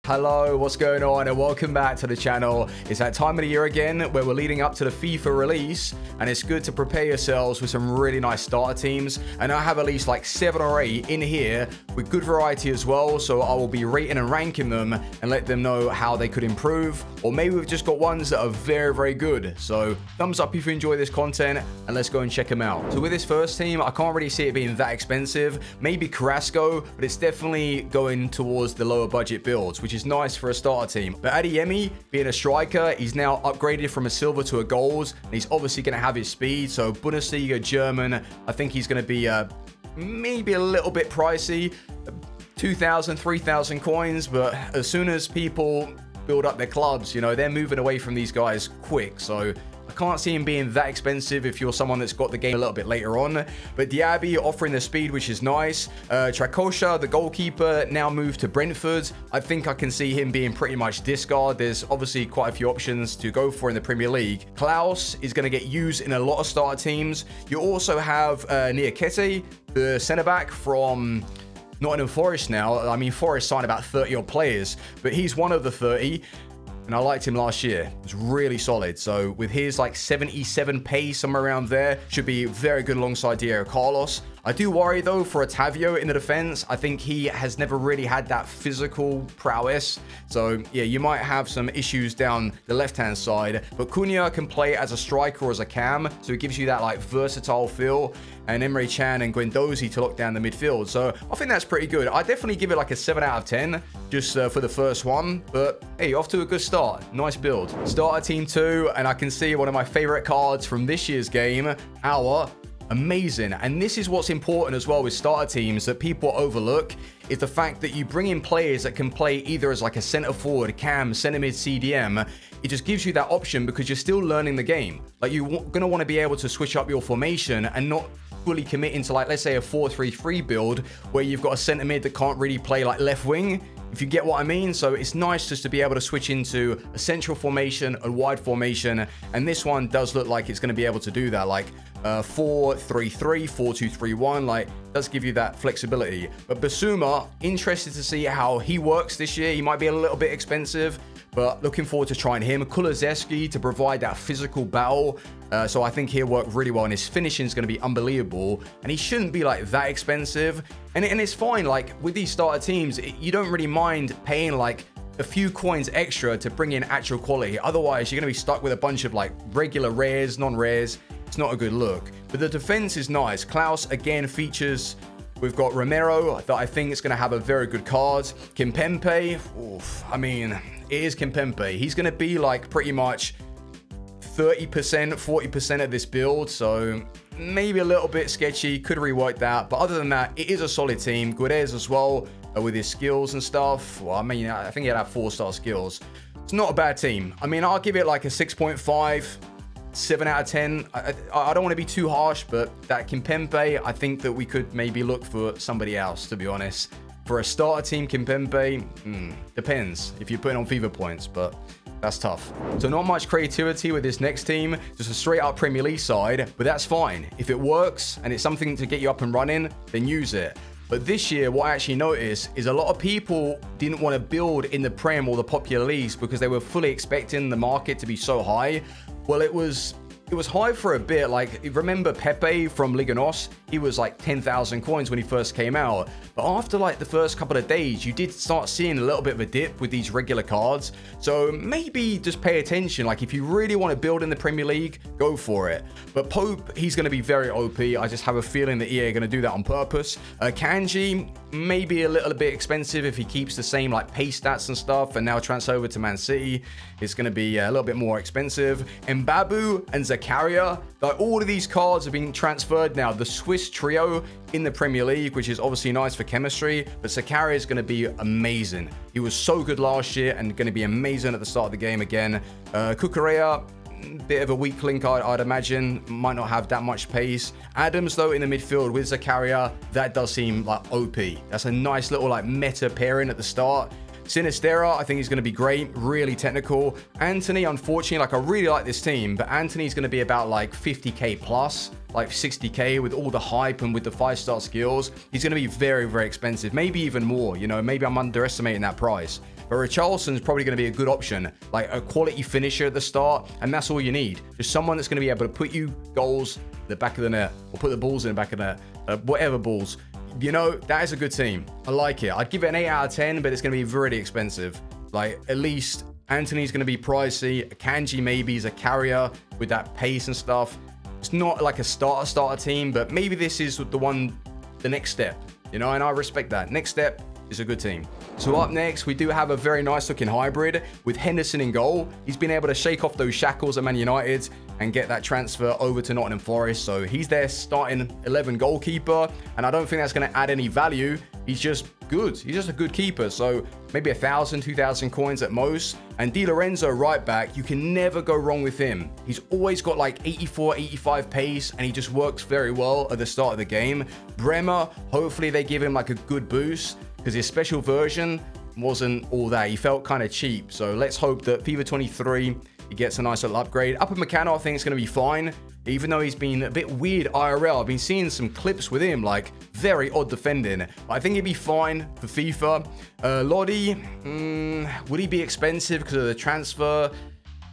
Hello, what's going on, and welcome back to the channel. It's that time of the year again where we're leading up to the FIFA release, and it's good to prepare yourselves with some really nice starter teams. And I have at least like 7 or 8 in here with good variety as well, so I will be rating and ranking them and let them know how they could improve, or maybe we've just got ones that are very good. So thumbs up if you enjoy this content, and let's go and check them out. So with this first team, I can't really see it being that expensive. Maybe Carrasco, but it's definitely going towards the lower budget builds, which is nice for a starter team. But Adeyemi, being a striker, he's now upgraded from a silver to a gold, and he's obviously going to have his speed. So Bundesliga German, I think he's going to be maybe a little bit pricey, 2,000, 3,000 coins. But as soon as people build up their clubs, you know, they're moving away from these guys quick. So I can't see him being that expensive if you're someone that's got the game a little bit later on. But Diaby offering the speed, which is nice. Trakosha, the goalkeeper, now moved to Brentford. I think I can see him being pretty much discard. There's obviously quite a few options to go for in the Premier League. Klaus is going to get used in a lot of starter teams. You also have Niakete, the centre-back from Nottingham Forest now. I mean, Forest signed about 30 odd players, but he's one of the 30. And I liked him last year. It was really solid. So with his like 77 pace, somewhere around there, should be very good alongside Diego Carlos. I do worry though for Otavio in the defense. I think he has never really had that physical prowess. So yeah, you might have some issues down the left-hand side. But Cunha can play as a striker or as a cam. So it gives you that like versatile feel. And Emre Can and Guendouzi to lock down the midfield. So I think that's pretty good. I definitely give it like a 7 out of 10 just for the first one. But hey, off to a good start. Nice build. Starter team 2, and I can see one of my favorite cards from this year's game, Our. Amazing. And this is what's important as well with starter teams that people overlook, is the fact that you bring in players that can play either as like a center forward, cam, center mid, CDM. It just gives you that option because you're still learning the game. Like you're going to want to be able to switch up your formation and not fully commit into like, let's say a 4-3-3 build where you've got a center mid that can't really play like left wing, if you get what I mean. So it's nice just to be able to switch into a central formation, a wide formation, and this one does look like it's going to be able to do that, like 4-3-3, 4-2-3-1, like does give you that flexibility. But Basuma, interested to see how he works this year. He might be a little bit expensive, but looking forward to trying him. Kulusevski to provide that physical battle. So I think he'll work really well, and his finishing is going to be unbelievable, and he shouldn't be like that expensive. And it's fine, like with these starter teams, you don't really mind paying like a few coins extra to bring in actual quality. Otherwise, you're going to be stuck with a bunch of like regular rares, non-rares. It's not a good look. But the defense is nice. Klaus again features. We've got Romero that I think is going to have a very good card. Kimpembe, oof, I mean, it is Kimpembe. He's going to be like pretty much 30%, 40% of this build. So maybe a little bit sketchy. Could rework that. But other than that, it is a solid team. Guedes as well with his skills and stuff. Well, I mean, I think he'll have 4-star skills. It's not a bad team. I mean, I'll give it like a 6.5. 7 out of 10. I don't want to be too harsh, but that Kimpembe, I think that we could maybe look for somebody else, to be honest. For a starter team, Kimpembe, depends if you're putting on FIFA points, but that's tough. So not much creativity with this next team, just a straight up Premier League side, but that's fine. If it works and it's something to get you up and running, then use it. But this year, what I actually noticed is a lot of people didn't want to build in the Prem or the popular leagues because they were fully expecting the market to be so high. Well, it was high for a bit. Like, remember Pepe from Liga NOS? He was like 10,000 coins when he first came out. But after like the first couple of days, you did start seeing a little bit of a dip with these regular cards. So maybe just pay attention. Like if you really want to build in the Premier League, go for it. But Pope, he's going to be very OP. I just have a feeling that EA are going to do that on purpose. Kanji, maybe a little bit expensive if he keeps the same like pace stats and stuff, and now transfer over to Man City. It's going to be a little bit more expensive. Mbabu and Zakaria, like all of these cards have been transferred now. The Swiss trio in the Premier League, which is obviously nice for chemistry, but Zakaria is going to be amazing. He was so good last year and going to be amazing at the start of the game again. Kukurea, bit of a weak link, I'd imagine. Might not have that much pace. Adams, though, in the midfield with Zakaria, that does seem like OP. That's a nice little like meta pairing at the start. Sinistera, I think he's going to be great, really technical. Anthony, unfortunately, like I really like this team, but Anthony's going to be about like 50k plus, like 60k with all the hype and with the 5-star skills. He's going to be very, very expensive, maybe even more, you know, maybe I'm underestimating that price. But Richarlison's probably going to be a good option, like a quality finisher at the start, and that's all you need. Just someone that's going to be able to put you goals in the back of the net, or put the balls in the back of the net, whatever balls. You know, that is a good team. I like it. I'd give it an 8 out of 10, but it's going to be really expensive. Like, at least Anthony's going to be pricey. Akanji maybe is a carrier with that pace and stuff. It's not like a starter team, but maybe this is the next step, you know, and I respect that. Next step is a good team. So up next, we do have a very nice looking hybrid with Henderson in goal. He's been able to shake off those shackles at Man United and get that transfer over to Nottingham Forest. So he's their starting 11 goalkeeper, and I don't think that's going to add any value. He's just good. He's just a good keeper. So maybe 1,000, 2,000 coins at most. And Di Lorenzo right back, you can never go wrong with him. He's always got like 84, 85 pace, and he just works very well at the start of the game. Bremer, hopefully they give him like a good boost, because his special version wasn't all that. He felt kind of cheap. So let's hope that FIFA 23, he gets a nice little upgrade. Upamecano, I think it's going to be fine, even though he's been a bit weird IRL. I've been seeing some clips with him, like very odd defending. I think he'd be fine for FIFA. Lodi, would he be expensive because of the transfer?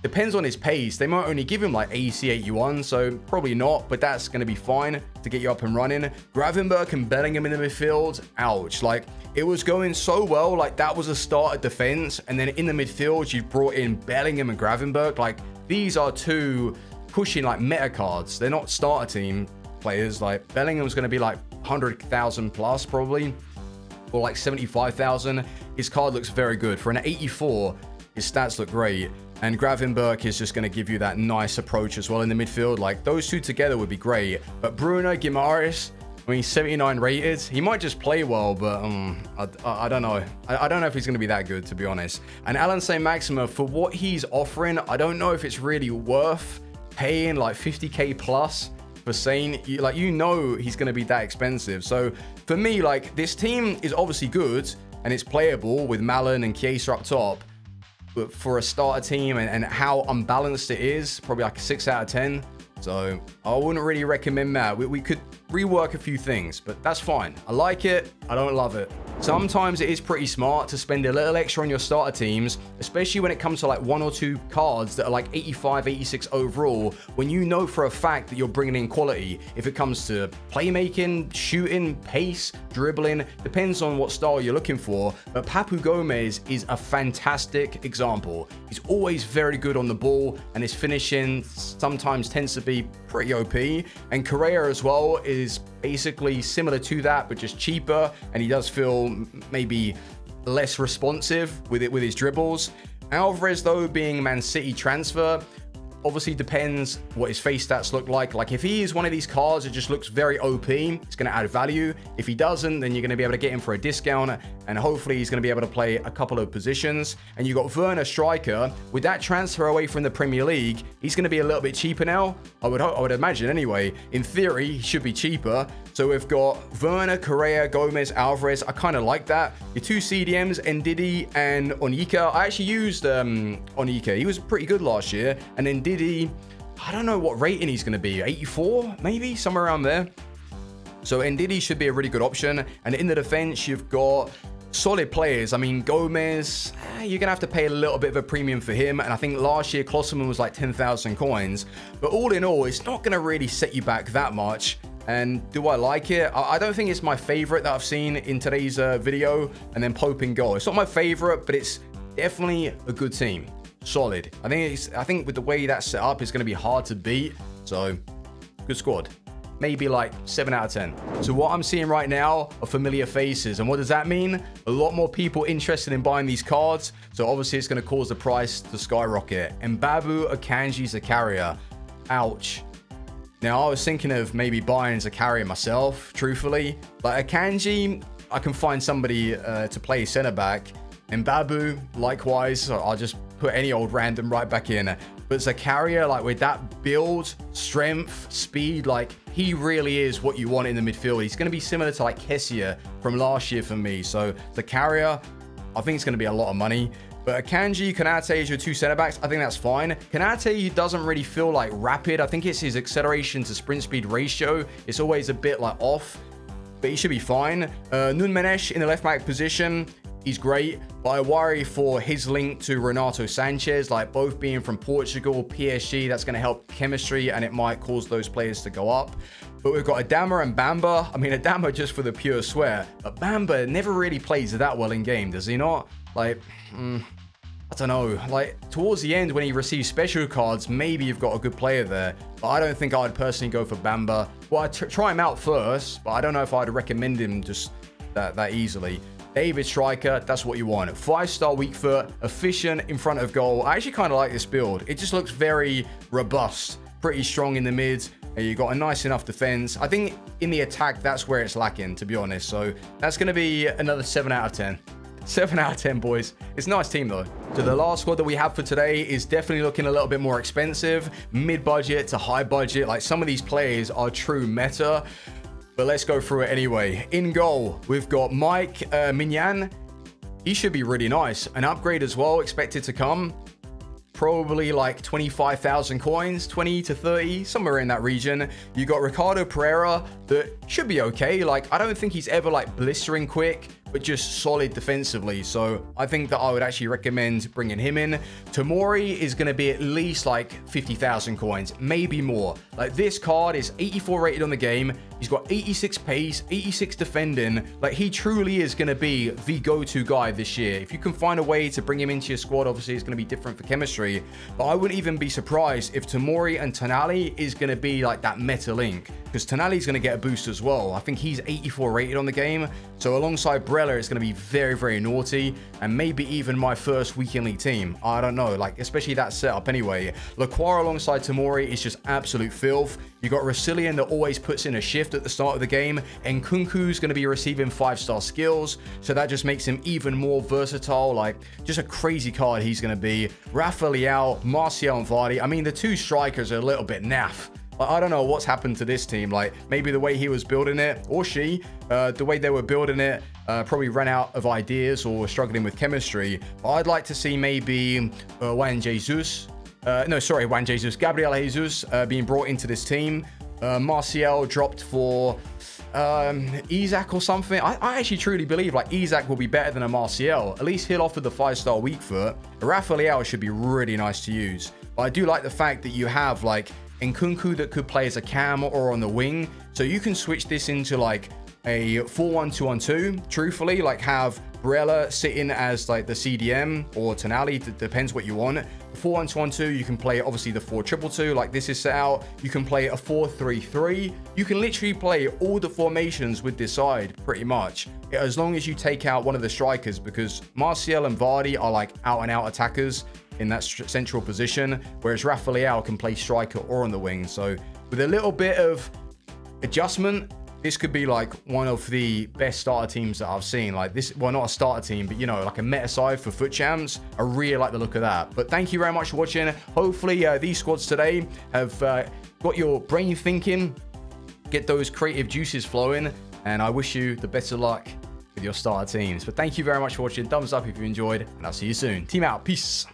Depends on his pace. They might only give him like 80, 81, so probably not, but that's going to be fine to get you up and running. Gravenberch and Bellingham in the midfield, ouch. Like, it was going so well, like that was a start at defense, and then in the midfield, you've brought in Bellingham and Gravenberch. Like, these are two pushing like meta cards. They're not starter team players. Like, Bellingham's going to be like 100,000 plus probably, or like 75,000. His card looks very good. For an 84, his stats look great. And Gravenberch is just going to give you that nice approach as well in the midfield. Like, those two together would be great. But Bruno Guimaraes, I mean, 79 rated. He might just play well, but I don't know. I don't know if he's going to be that good, to be honest. And Alan Saint-Maximin, for what he's offering, I don't know if it's really worth paying like 50k plus for Saint. Like, you know he's going to be that expensive. So for me, like, this team is obviously good and it's playable with Malin and Chiesa up top. But for a starter team and how unbalanced it is, probably like a 6 out of 10. So I wouldn't really recommend that. We could rework a few things, but that's fine. I like it. I don't love it. Sometimes it is pretty smart to spend a little extra on your starter teams, especially when it comes to like 1 or 2 cards that are like 85, 86 overall, when you know for a fact that you're bringing in quality. If it comes to playmaking, shooting, pace, dribbling, depends on what style you're looking for. But Papu Gomez is a fantastic example. He's always very good on the ball, and his finishing sometimes tends to be pretty OP. And Correa as well is basically similar to that, but just cheaper, and he does feel maybe less responsive with his dribbles. Alvarez, though, being Man City transfer, obviously depends what his face stats look like. Like, if he is one of these cards that just looks very OP, it's going to add value. If he doesn't, then you're going to be able to get him for a discount, and hopefully he's going to be able to play a couple of positions. And you got Werner striker. With that transfer away from the Premier League, he's going to be a little bit cheaper now. I would imagine anyway. In theory, he should be cheaper. So we've got Werner, Correa, Gomez, Alvarez. I kind of like that. Your 2 CDMs, Ndidi and Onyeka. I actually used Onyeka. He was pretty good last year. And then Ndidi, I don't know what rating he's going to be. 84, maybe? Somewhere around there. So Ndidi should be a really good option. And in the defense, you've got solid players. I mean, Gomez, you're going to have to pay a little bit of a premium for him. And I think last year, Klosserman was like 10,000 coins. But all in all, it's not going to really set you back that much. And do I like it? I don't think it's my favorite that I've seen in today's video. And then Pope in goal. It's not my favorite, but it's definitely a good team. Solid. I think with the way that's set up, it's going to be hard to beat. So, good squad. Maybe like 7 out of 10. So what I'm seeing right now are familiar faces. And what does that mean? A lot more people interested in buying these cards. So obviously it's going to cause the price to skyrocket. And Babu Akanji's a carrier. Ouch. Now, I was thinking of maybe buying Zakaria myself, truthfully. Like Akanji, I can find somebody to play center back. And Babu, likewise, so I'll just put any old random right back in. But Zakaria, like with that build, strength, speed, like he really is what you want in the midfield. He's going to be similar to like Kessia from last year for me. So Zakaria, I think it's going to be a lot of money. But Akanji, Konate is your 2 center backs. I think that's fine. Konate doesn't really feel like rapid. I think it's his acceleration to sprint speed ratio. It's always a bit like off, but he should be fine. Nunmenesh in the left back position. he's great, but I worry for his link to Renato Sanchez, like both being from Portugal, PSG, that's going to help chemistry and it might cause those players to go up. But we've got Adama and Bamba. I mean, Adama just for the pure swear, but Bamba never really plays that well in game, does he not? Like, I don't know, like towards the end when he receives special cards, maybe you've got a good player there, but I don't think I'd personally go for Bamba. Well, I'd try him out first, but I don't know if I'd recommend him just that easily. David Striker, that's what you want. 5-star weak foot, efficient in front of goal. I actually kind of like this build. It just looks very robust, pretty strong in the mid. And you got a nice enough defense. I think in the attack, that's where it's lacking, to be honest. So that's going to be another 7 out of 10. 7 out of 10, boys. It's a nice team, though. So the last squad that we have for today is definitely looking a little bit more expensive. Mid-budget to high budget. Like, some of these players are true meta. But let's go through it anyway. In goal, we've got Mike Mignan. He should be really nice. An upgrade as well expected to come. Probably like 25,000 coins, 20 to 30, somewhere in that region. You got Ricardo Pereira that should be okay. Like, I don't think he's ever like blistering quick, but just solid defensively. So I think that I would actually recommend bringing him in. Tomori is going to be at least like 50,000 coins, maybe more. Like, this card is 84 rated on the game. He's got 86 pace, 86 defending. Like, he truly is going to be the go-to guy this year. If you can find a way to bring him into your squad, obviously it's going to be different for chemistry. But I wouldn't even be surprised if Tomori and Tonali is going to be like that meta link, because Tonali's going to get a boost as well. I think he's 84 rated on the game. So alongside Brella, it's going to be very, very naughty, and maybe even my first weekend league team. I don't know, like, especially that setup anyway. Lacroix alongside Tomori is just absolute filth. You got Resilient that always puts in a shift at the start of the game, and Kunku's going to be receiving 5-star skills, so that just makes him even more versatile. Like, just a crazy card he's going to be. Rafa Leao, Martial and Vardy. I mean, the two strikers are a little bit naff. I don't know what's happened to this team. Like, maybe the way he was building it, or she, the way they were building it, probably ran out of ideas or struggling with chemistry. But I'd like to see maybe Juan Jesus, Gabriel Jesus being brought into this team. Martial dropped for Isaac or something. I actually truly believe like Isaac will be better than a Martial. At least he'll offer the 5-star weak foot. Rafa Leao should be really nice to use. But I do like the fact that you have like Nkunku that could play as a cam or on the wing. So you can switch this into like a 4-1-2-on-2, truthfully, like have Brella sitting as like the CDM or Tonali, depends what you want. 4-1-2-on-2, you can play obviously the 4-2-2-2 like this is set out. You can play a 4-3-3. You can literally play all the formations with this side pretty much, as long as you take out one of the strikers, because Martial and Vardy are like out and out attackers in that central position, whereas Rafa Leao can play striker or on the wing. So with a little bit of adjustment, this could be like one of the best starter teams that I've seen. Like this, well, not a starter team, but you know, like a meta side for foot champs. I really like the look of that. But thank you very much for watching. Hopefully these squads today have got your brain thinking, get those creative juices flowing, and I wish you the best of luck with your starter teams. But thank you very much for watching. Thumbs up if you enjoyed, and I'll see you soon. Team out. Peace.